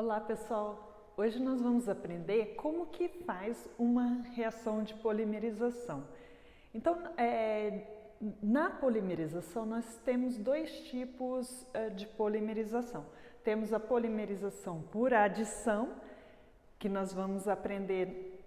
Olá pessoal, hoje nós vamos aprender como que faz uma reação de polimerização. Então, na polimerização nós temos dois tipos de polimerização. Temos a polimerização por adição, que nós vamos aprender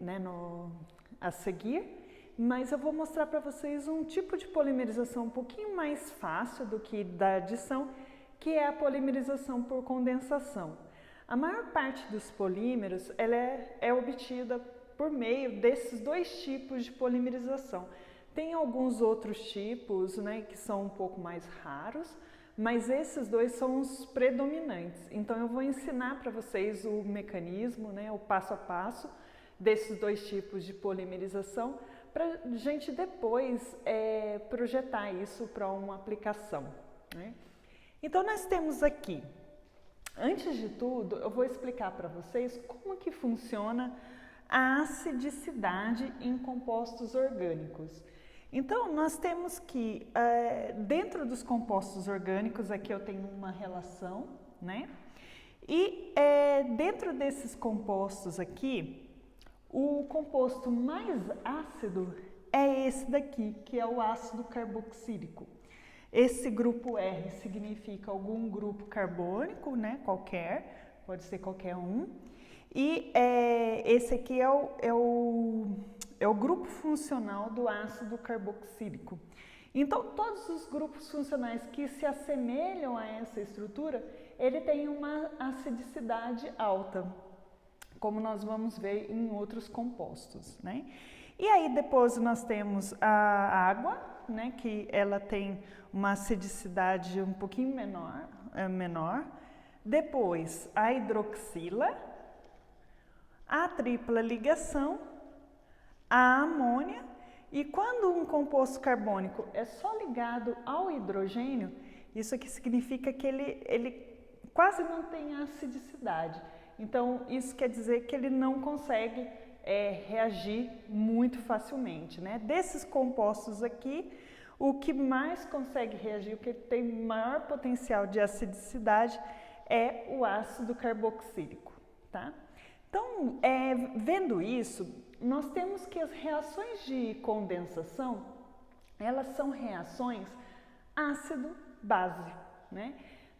a seguir, mas eu vou mostrar para vocês um tipo de polimerização um pouquinho mais fácil do que da adição, que é a polimerização por condensação. A maior parte dos polímeros ela é obtida por meio desses dois tipos de polimerização. Tem alguns outros tipos, que são um pouco mais raros, mas esses dois são os predominantes. Então eu vou ensinar para vocês o mecanismo, o passo a passo desses dois tipos de polimerização, para a gente depois projetar isso para uma aplicação. Então nós temos aqui, antes de tudo, eu vou explicar para vocês como que funciona a acidicidade em compostos orgânicos. Então, nós temos que, dentro dos compostos orgânicos, aqui eu tenho uma relação, E dentro desses compostos aqui, o composto mais ácido é esse daqui, que é o ácido carboxílico. Esse grupo R significa algum grupo carbônico, qualquer, pode ser qualquer um. E esse aqui é o grupo funcional do ácido carboxílico. Então, todos os grupos funcionais que se assemelham a essa estrutura, ele tem uma acidicidade alta, como nós vamos ver em outros compostos, E aí depois nós temos a água, que ela tem uma acidicidade um pouquinho menor. Depois a hidroxila, a tripla ligação, a amônia. E quando um composto carbônico é só ligado ao hidrogênio, isso aqui significa que ele quase não tem acidicidade. Então isso quer dizer que ele não consegue reagir muito facilmente, Desses compostos aqui, o que mais consegue reagir, o que tem maior potencial de acidicidade é o ácido carboxílico, Então, vendo isso, nós temos que as reações de condensação, elas são reações ácido-base,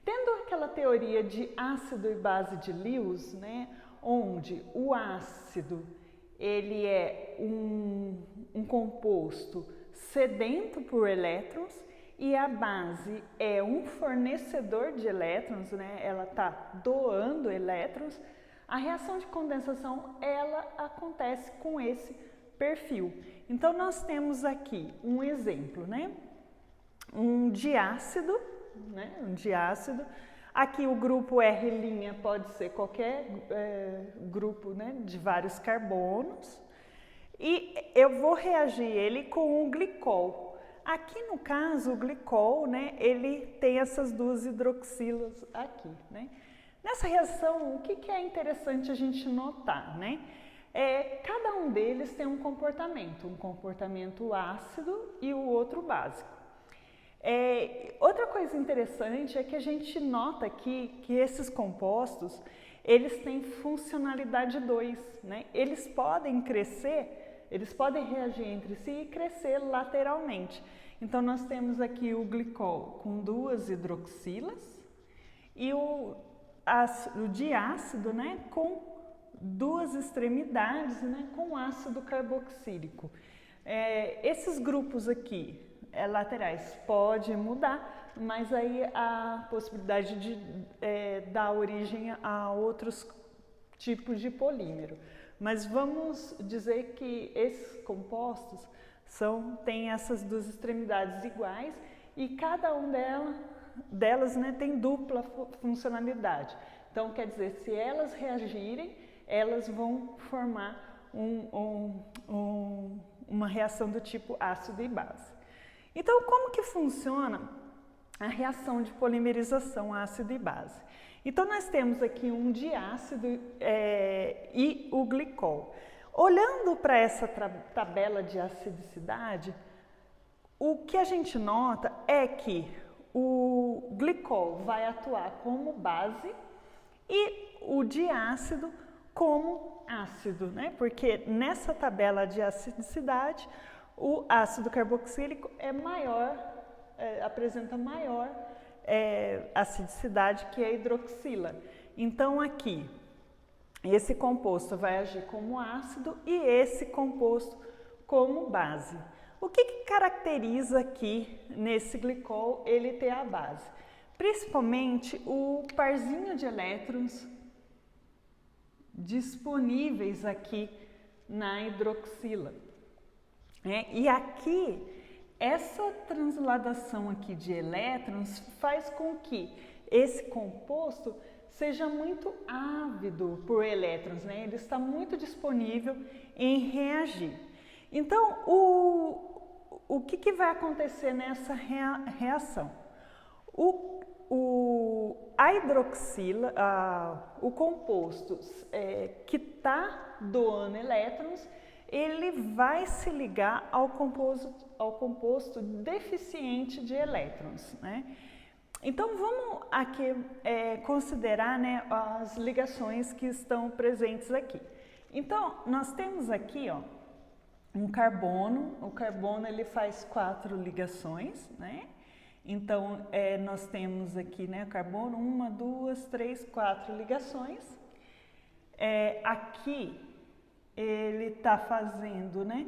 Tendo aquela teoria de ácido e base de Lewis, onde o ácido ele é um composto sedento por elétrons e a base é um fornecedor de elétrons, ela está doando elétrons. A reação de condensação ela acontece com esse perfil. Então nós temos aqui um exemplo, um diácido, Aqui o grupo R' pode ser qualquer grupo de vários carbonos. E eu vou reagir ele com o glicol. Aqui no caso o glicol, ele tem essas duas hidroxilas aqui, Nessa reação, o que é interessante a gente notar, Cada um deles tem um comportamento ácido e o outro básico. Outra coisa interessante é que a gente nota aqui que esses compostos, eles têm funcionalidade 2, Eles podem crescer, eles podem reagir entre si e crescer lateralmente. Então nós temos aqui o glicol com duas hidroxilas e o diácido, com duas extremidades, com ácido carboxílico. Esses grupos aqui laterais pode mudar, mas aí a possibilidade de dar origem a outros tipos de polímero. Mas vamos dizer que esses compostos têm essas duas extremidades iguais e cada um delas tem dupla funcionalidade. Então quer dizer, se elas reagirem, elas vão formar uma reação do tipo ácido e base. Então, como que funciona a reação de polimerização ácido e base? Então, nós temos aqui um diácido e o glicol. Olhando para essa tabela de acidicidade, o que a gente nota é que o glicol vai atuar como base e o diácido como ácido, né? Porque nessa tabela de acidicidade, o ácido carboxílico é maior, apresenta maior acidicidade que a hidroxila. Então aqui, esse composto vai agir como ácido e esse composto como base. O que caracteriza aqui nesse glicol ele ter a base? Principalmente o parzinho de elétrons disponíveis aqui na hidroxila. E aqui, essa transladação aqui de elétrons faz com que esse composto seja muito ávido por elétrons, né? Ele está muito disponível em reagir. Então, o que vai acontecer nessa reação? A hidroxila, o composto que está doando elétrons, ele vai se ligar ao composto deficiente de elétrons, né? Então, vamos aqui considerar, né, as ligações que estão presentes aqui. Então, nós temos aqui, ó, um carbono. O carbono ele faz 4 ligações, né? Então, nós temos aqui, né, carbono, 1, 2, 3, 4 ligações. Aqui, ele está fazendo, né,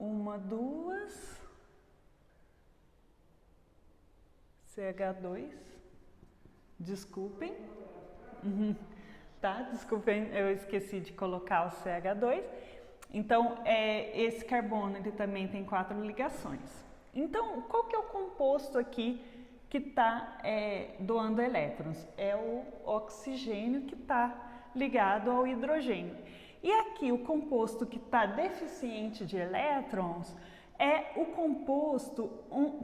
1, 2, CH2, desculpem, tá? Desculpem, eu esqueci de colocar o CH2. Então, esse carbono ele também tem 4 ligações. Então, qual que é o composto aqui que está doando elétrons? É o oxigênio que está ligado ao hidrogênio. E aqui o composto que está deficiente de elétrons é o composto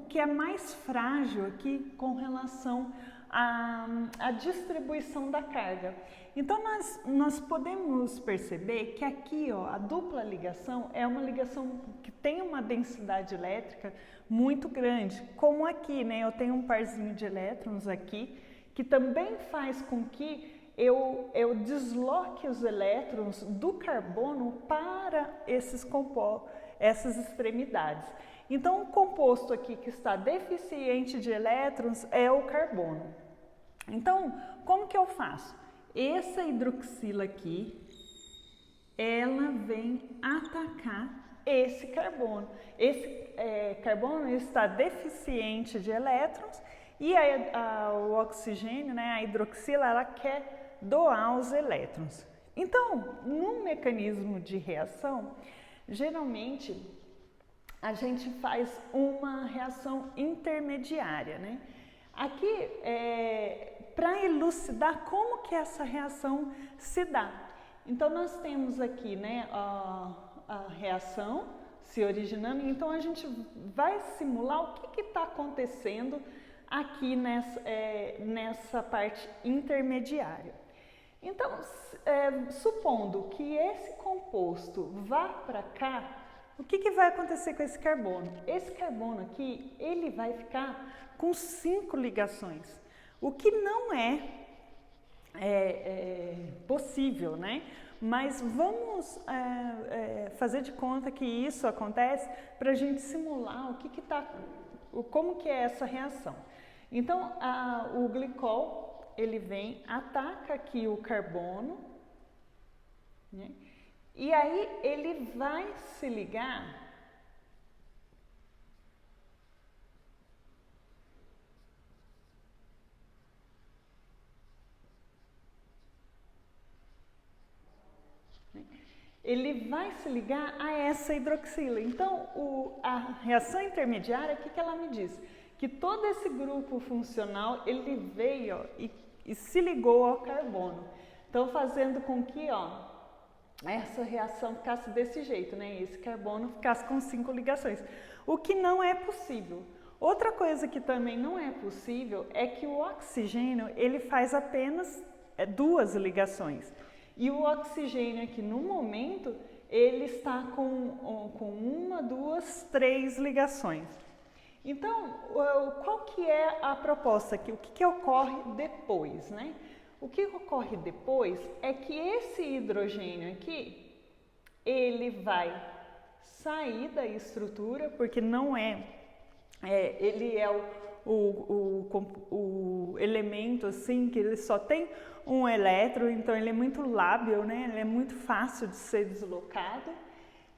que é mais frágil aqui com relação à distribuição da carga. Então, nós podemos perceber que aqui, ó, a dupla ligação é uma ligação que tem uma densidade elétrica muito grande, como aqui, né? Eu tenho um parzinho de elétrons aqui, que também faz com que eu desloque os elétrons do carbono para essas extremidades. Então, o composto aqui que está deficiente de elétrons é o carbono. Então, como que eu faço? Essa hidroxila aqui, ela vem atacar esse carbono. Esse carbono está deficiente de elétrons e o oxigênio, né, a hidroxila, ela quer doar os elétrons. Então, no mecanismo de reação, geralmente a gente faz uma reação intermediária, né? Aqui, para elucidar como que essa reação se dá. Então, nós temos aqui, né, a reação se originando, então a gente vai simular o que está acontecendo aqui nessa parte intermediária. Então, supondo que esse composto vá para cá, o que vai acontecer com esse carbono? Esse carbono aqui, ele vai ficar com 5 ligações, o que não é possível, né? Mas vamos fazer de conta que isso acontece para a gente simular como que é essa reação. Então, o glicol, ele vem, ataca aqui o carbono, né? E aí ele vai se ligar a essa hidroxila. Então, a reação intermediária, o que ela me diz? Que todo esse grupo funcional, ele veio, ó, e se ligou ao carbono. Então, fazendo com que, ó, essa reação ficasse desse jeito, né? Esse carbono ficasse com 5 ligações, o que não é possível. Outra coisa que também não é possível é que o oxigênio, ele faz apenas 2 ligações. E o oxigênio aqui, no momento, ele está com 1, 2, 3 ligações. Então, qual que é a proposta aqui? O que ocorre depois, né? O que ocorre depois é que esse hidrogênio aqui, ele vai sair da estrutura, porque não ele é o elemento assim que ele só tem um elétron, então ele é muito lábil, né? Ele é muito fácil de ser deslocado.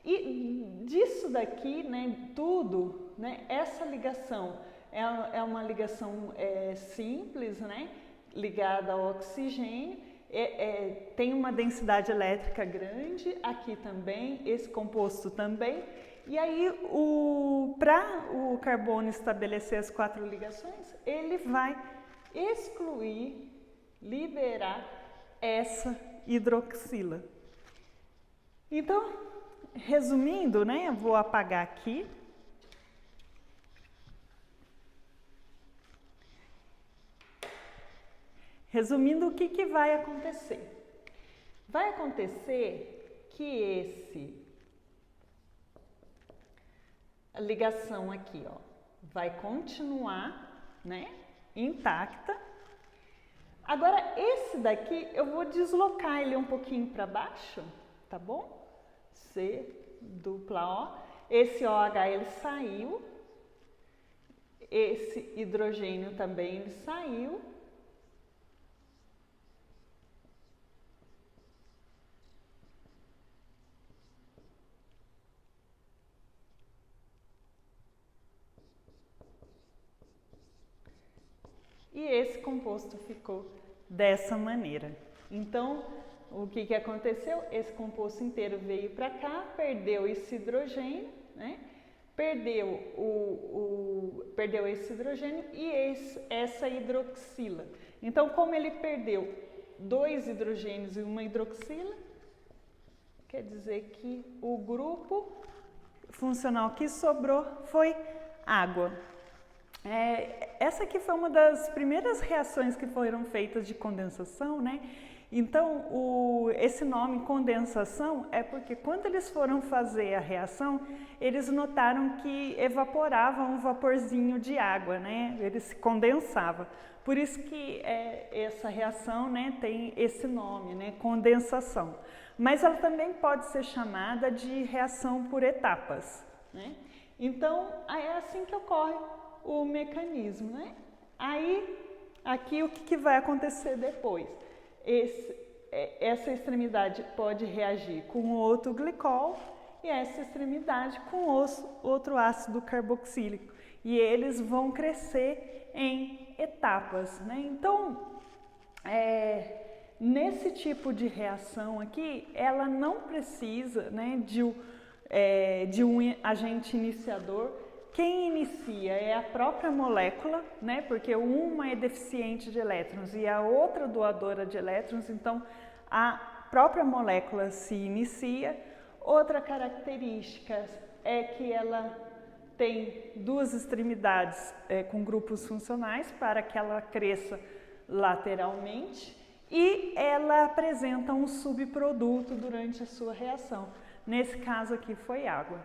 E disso daqui, né, tudo, né, essa ligação é uma ligação simples, né, ligada ao oxigênio, tem uma densidade elétrica grande, aqui também, esse composto também. E aí, para o carbono estabelecer as 4 ligações, ele vai excluir, liberar essa hidroxila. Então, resumindo, né, eu vou apagar aqui. Resumindo, o que vai acontecer? Vai acontecer que a ligação aqui, ó, vai continuar, né, intacta. Agora, esse daqui, eu vou deslocar ele um pouquinho para baixo, tá bom? C dupla O. Esse OH, ele saiu. Esse hidrogênio também, ele saiu. E esse composto ficou dessa maneira. Então, o que aconteceu? Esse composto inteiro veio para cá, perdeu esse hidrogênio, né? Perdeu esse hidrogênio e essa hidroxila. Então, como ele perdeu 2 hidrogênios e uma hidroxila, quer dizer que o grupo funcional que sobrou foi água. Essa aqui foi uma das primeiras reações que foram feitas de condensação, né? Então, esse nome condensação é porque quando eles foram fazer a reação, eles notaram que evaporava um vaporzinho de água, né? Ele se condensava. Por isso que essa reação, né, tem esse nome, né, condensação. Mas ela também pode ser chamada de reação por etapas, né? Então, é assim que ocorre o mecanismo, né? Aí, aqui o que vai acontecer depois? Essa extremidade pode reagir com outro glicol e essa extremidade com outro ácido carboxílico. E eles vão crescer em etapas, né? Então, nesse tipo de reação aqui, ela não precisa, né, de um agente iniciador. Quem inicia é a própria molécula, né? Porque uma é deficiente de elétrons e a outra doadora de elétrons, então a própria molécula se inicia. Outra característica é que ela tem 2 extremidades com grupos funcionais para que ela cresça lateralmente e ela apresenta um subproduto durante a sua reação. Nesse caso aqui foi água.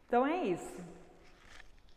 Então é isso.